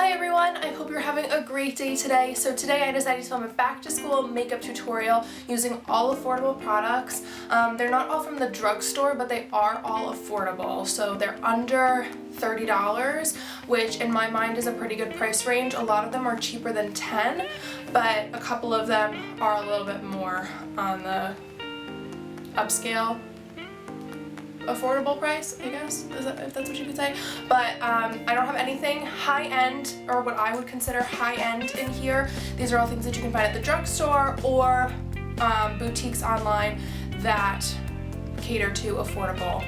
Hi everyone, I hope you're having a great day today. So today I decided to film a back to school makeup tutorial using all affordable products. They're not all from the drugstore, but they are all affordable. So they're under $30, which in my mind is a pretty good price range. A lot of them are cheaper than $10, but a couple of them are a little bit more on the upscale affordable price, I guess, if that's what you could say. But I don't have anything high-end, or what I would consider high-end, in here. These are all things that you can find at the drugstore or boutiques online that cater to affordable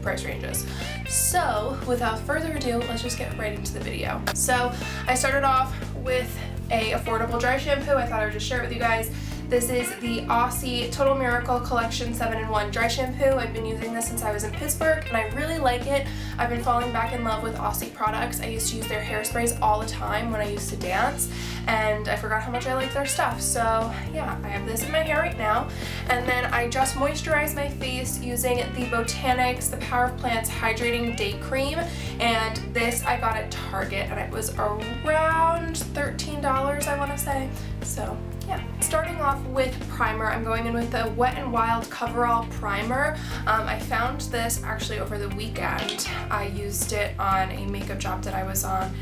price ranges. So without further ado, let's just get right into the video. So I started off with a affordable dry shampoo. I thought I would just share it with you guys. This is the Aussie Total Miracle Collection 7-in-1 Dry Shampoo. I've been using this since I was in Pittsburgh and I really like it. I've been falling back in love with Aussie products. I used to use their hairsprays all the time when I used to dance, and I forgot how much I liked their stuff. So yeah, I have this in my hair right now. And then I just moisturized my face using the Botanics, the Power of Plants Hydrating Day Cream. And this I got at Target and it was around $13, I want to say. So yeah. Starting off with primer, I'm going in with the Wet n Wild Coverall Primer. I found this actually over the weekend. I used it on a makeup job that I was on,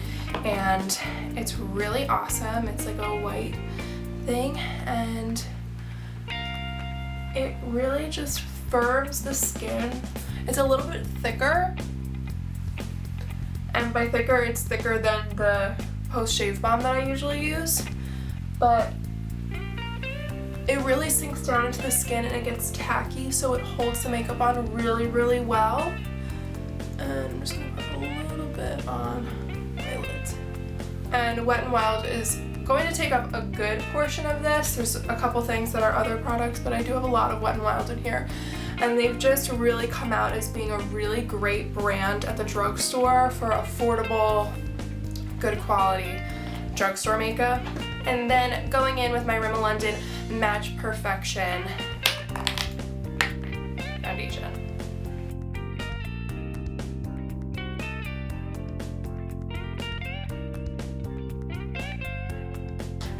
and it's really awesome. It's like a white thing, and it really just firms the skin. It's a little bit thicker, and by thicker, it's thicker than the post-shave balm that I usually use, but it really sinks down into the skin and it gets tacky, so it holds the makeup on really, really well. And I'm just going to put a little bit on my lids. And Wet n Wild is going to take up a good portion of this. There's a couple things that are other products, but I do have a lot of Wet n Wild in here. And they've just really come out as being a really great brand at the drugstore for affordable, good quality drugstore makeup. And then going in with my Rimmel London Match Perfection foundation.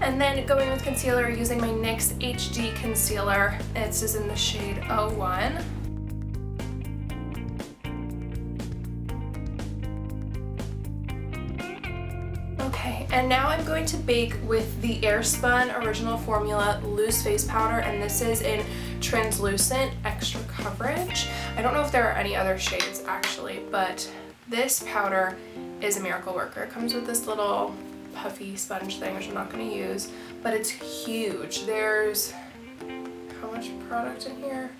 And then going with concealer using my NYX HD concealer. This is in the shade 01. Okay, and now I'm going to bake with the Airspun Original Formula Loose Face Powder, and this is in Translucent Extra Coverage. I don't know if there are any other shades actually, but this powder is a miracle worker. It comes with this little puffy sponge thing, which I'm not going to use, but it's huge. There's, how much product in here?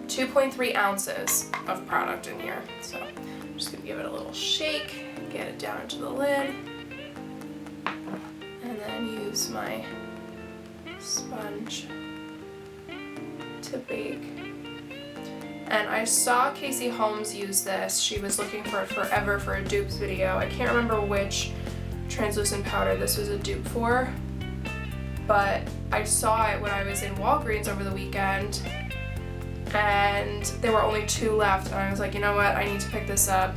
2.3 ounces of product in here. So I'm just going to give it a little shake, get it down into the lid, and then use my sponge to bake. And I saw Casey Holmes use this. She was looking for it forever for a dupes video. I can't remember which translucent powder this was a dupe for, but I saw it when I was in Walgreens over the weekend, and there were only 2 left, and I was like, you know what, I need to pick this up,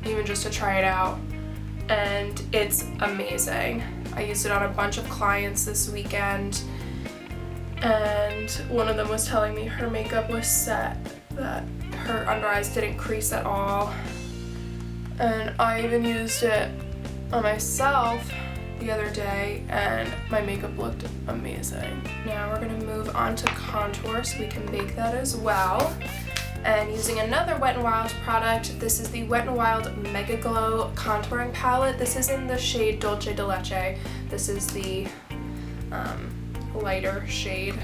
even just to try it out. And it's amazing. I used it on a bunch of clients this weekend, and one of them was telling me her makeup was set, that her under eyes didn't crease at all. And I even used it on myself the other day and my makeup looked amazing. Now we're going to move on to contour so we can bake that as well. And using another Wet n Wild product, this is the Wet n Wild Mega Glow Contouring Palette. This is in the shade Dolce de Leche. This is the lighter shade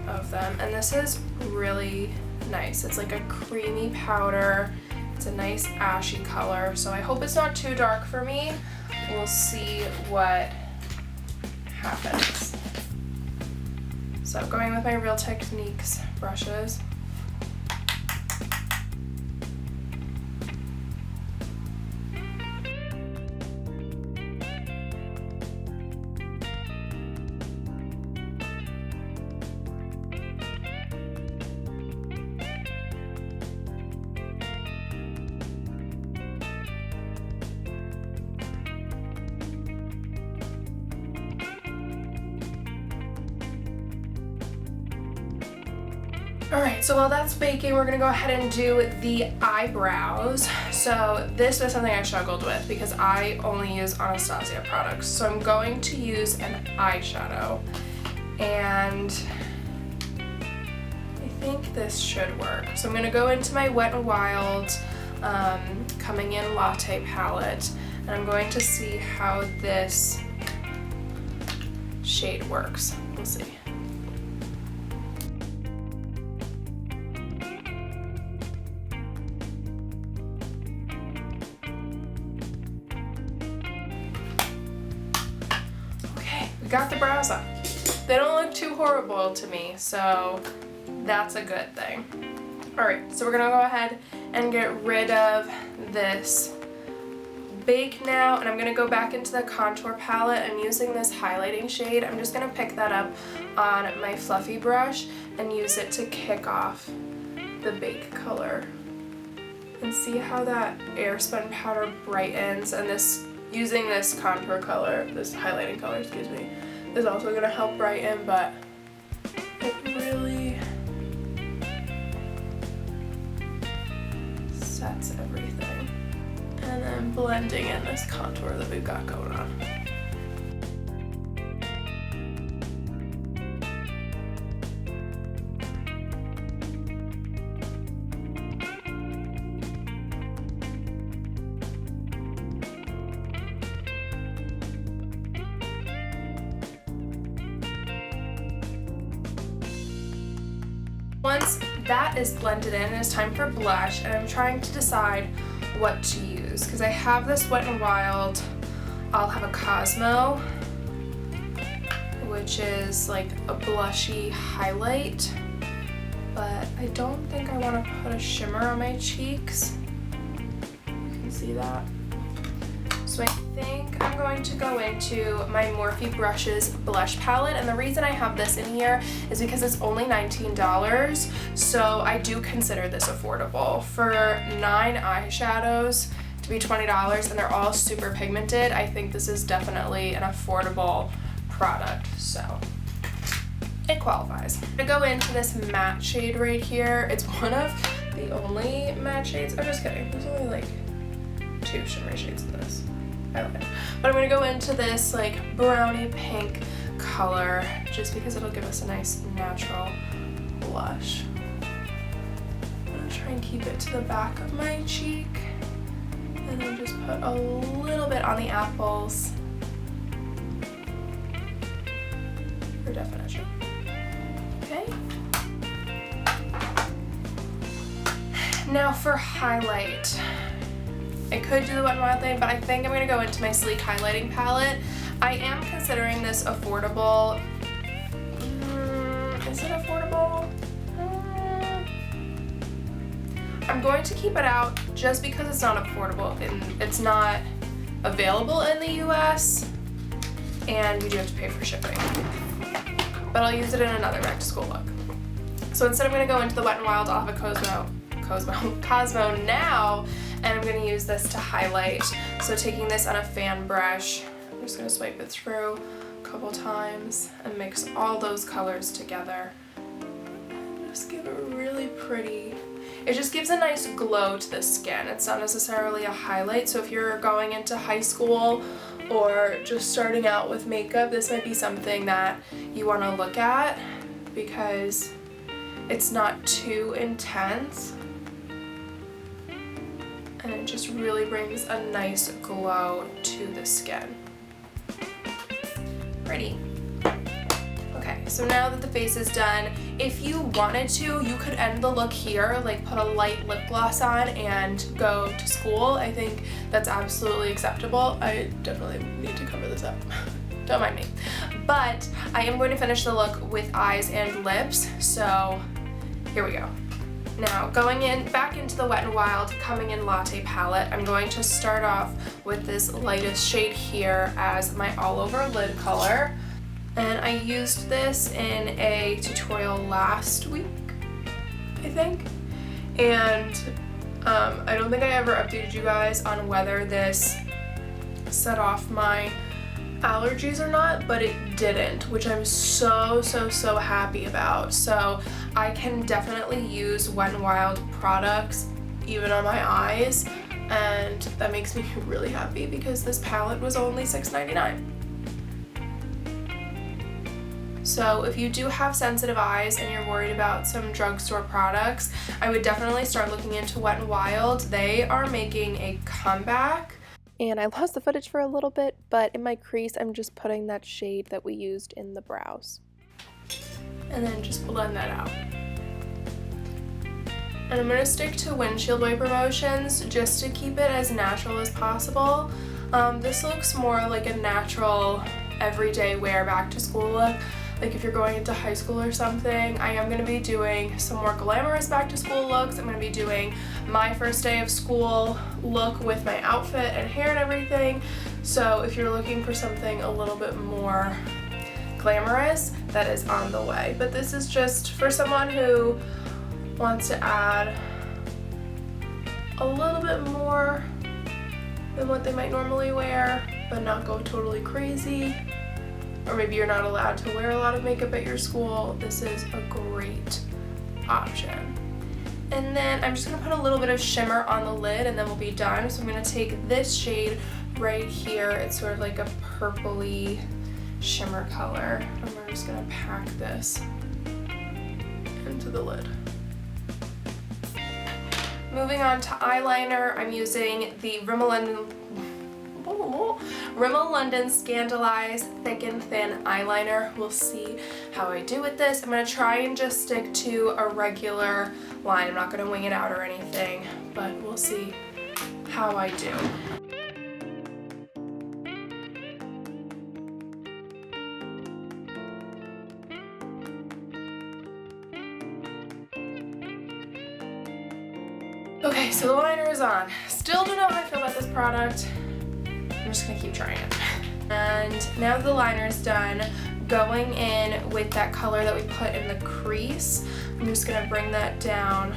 of them. And this is really nice. It's like a creamy powder. It's a nice ashy color. So I hope it's not too dark for me. We'll see what happens. So going with my Real Techniques brushes. Alright, so while that's baking, we're going to go ahead and do the eyebrows. So this was something I struggled with because I only use Anastasia products. So I'm going to use an eyeshadow, and I think this should work. So I'm going to go into my Wet n Wild Coming In Latte palette, and I'm going to see how this shade works. We'll see. Got the brows up. They don't look too horrible to me, so that's a good thing. Alright, so we're gonna go ahead and get rid of this bake now, and I'm gonna go back into the contour palette. I'm using this highlighting shade. I'm just gonna pick that up on my fluffy brush and use it to kick off the bake color. And see how that airspun powder brightens, and this using this contour color, this highlighting color, excuse me, is also going to help brighten, but it really sets everything. And then blending in this contour that we've got going on. Once that is blended in, it's time for blush, and I'm trying to decide what to use because I have this Wet n Wild. I'll have a Cosmo, which is like a blushy highlight, but I don't think I want to put a shimmer on my cheeks. You can see that. So I think I'm going to go into my Morphe Brushes blush palette, and the reason I have this in here is because it's only $19, so I do consider this affordable. For 9 eyeshadows to be $20, and they're all super pigmented, I think this is definitely an affordable product, so it qualifies. To go into this matte shade right here, it's one of the only matte shades. I'm just kidding, there's only like 2 shimmery shades in this. I love it. But I'm going to go into this like brownie pink color just because it'll give us a nice natural blush. I'm going to try and keep it to the back of my cheek, and then just put a little bit on the apples for definition. Okay. Now for highlight. I could do the Wet n Wild thing, but I think I'm going to go into my Sleek highlighting palette. I am considering this affordable. Is it affordable? I'm going to keep it out just because it's not affordable and it's not available in the US, and you do have to pay for shipping. But I'll use it in another back to school look. So instead I'm going to go into the Wet n Wild. I'll have a Cosmo now, and I'm going to use this to highlight. So taking this on a fan brush, I'm just going to swipe it through a couple times and mix all those colors together. Just give it really pretty. It just gives a nice glow to the skin. It's not necessarily a highlight, so if you're going into high school or just starting out with makeup, this might be something that you want to look at because it's not too intense. And it just really brings a nice glow to the skin. Pretty. Okay, so now that the face is done, if you wanted to, you could end the look here, like put a light lip gloss on and go to school. I think that's absolutely acceptable. I definitely need to cover this up. Don't mind me. But I am going to finish the look with eyes and lips, so here we go. Now, going back into the Wet n Wild Coming In Latte palette, I'm going to start off with this lightest shade here as my all over lid color. And I used this in a tutorial last week, I think. And I don't think I ever updated you guys on whether this set off my allergies or not, but it didn't, which I'm so happy about. So I can definitely use Wet n Wild products even on my eyes, and that makes me really happy because this palette was only $6.99. So if you do have sensitive eyes and you're worried about some drugstore products, I would definitely start looking into Wet n Wild. They are making a comeback. And I lost the footage for a little bit, but in my crease, I'm just putting that shade that we used in the brows. And then just blend that out. And I'm gonna stick to windshield wiper motions just to keep it as natural as possible. This looks more like a natural everyday wear back to school look. Like if you're going into high school or something. I am gonna be doing some more glamorous back to school looks. I'm gonna be doing my first day of school look with my outfit and hair and everything. So if you're looking for something a little bit more glamorous, that is on the way. But this is just for someone who wants to add a little bit more than what they might normally wear, but not go totally crazy. Or maybe you're not allowed to wear a lot of makeup at your school. This is a great option. And then I'm just gonna put a little bit of shimmer on the lid and then we'll be done. So I'm gonna take this shade right here. It's sort of like a purpley shimmer color. And we're just gonna pack this into the lid. Moving on to eyeliner, I'm using the Rimmel London Scandaleyes Thick and Thin eyeliner. We'll see how I do with this. I'm going to try and just stick to a regular line. I'm not going to wing it out or anything, but we'll see how I do. Okay, so the liner is on. Still don't know how I feel about this product. I'm just gonna keep trying it. And now that the liner is done, going in with that color that we put in the crease, I'm just gonna bring that down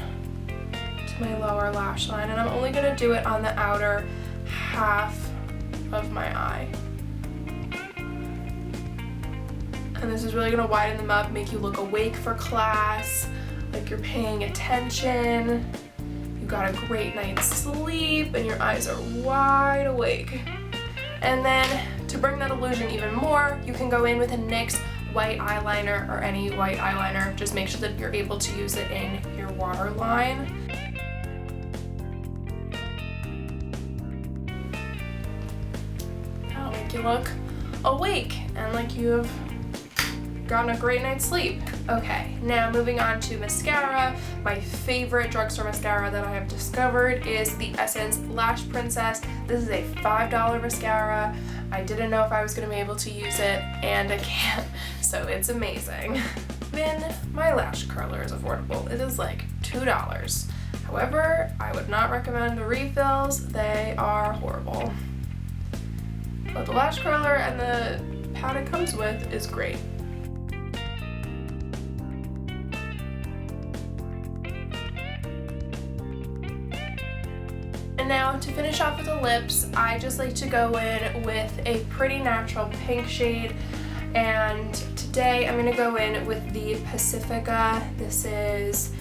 to my lower lash line, and I'm only gonna do it on the outer half of my eye. And this is really gonna widen them up, make you look awake for class, like you're paying attention. You got a great night's sleep and your eyes are wide awake. And then to bring that illusion even more, you can go in with a NYX white eyeliner or any white eyeliner. Just make sure that you're able to use it in your waterline. That'll make you look awake and like you've gotten a great night's sleep. Okay, now moving on to mascara. My favorite drugstore mascara that I have discovered is the Essence Lash Princess. This is a $5 mascara. I didn't know if I was going to be able to use it, and I can't, so it's amazing. Even my lash curler is affordable. It is like $2. However, I would not recommend the refills. They are horrible. But the lash curler and the pad it comes with is great. And now to finish off with the lips, I just like to go in with a pretty natural pink shade, and today I'm going to go in with the Pacifica. This is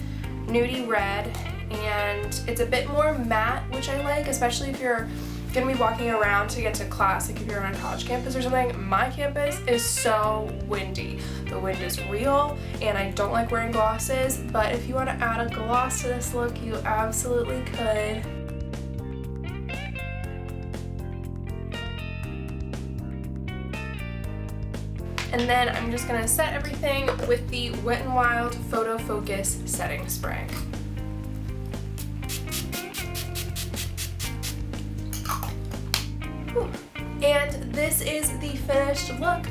Nudie Red, and it's a bit more matte, which I like, especially if you're going to be walking around to get to class, like if you're on a college campus or something. My campus is so windy. The wind is real, and I don't like wearing glosses, but if you want to add a gloss to this look, you absolutely could. And then I'm just going to set everything with the Wet n Wild Photo Focus Setting Spray. And this is the finished look.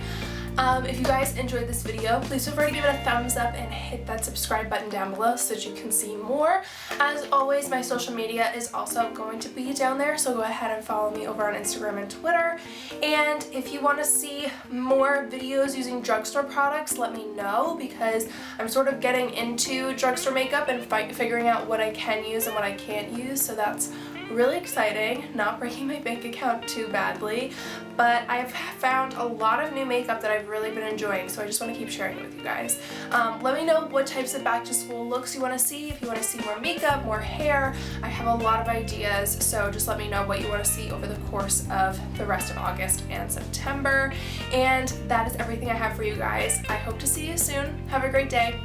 If you guys enjoyed this video, please feel free to give it a thumbs up and hit that subscribe button down below so that you can see more. As always, my social media is also going to be down there, so go ahead and follow me over on Instagram and Twitter. And if you want to see more videos using drugstore products, let me know, because I'm sort of getting into drugstore makeup and figuring out what I can use and what I can't use, so that's really exciting, not breaking my bank account too badly, but I've found a lot of new makeup that I've really been enjoying, so I just want to keep sharing it with you guys. Let me know what types of back to school looks you want to see. If you want to see more makeup, more hair, I have a lot of ideas, so just let me know what you want to see over the course of the rest of August and September. And that is everything I have for you guys. I hope to see you soon. Have a great day.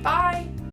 Bye!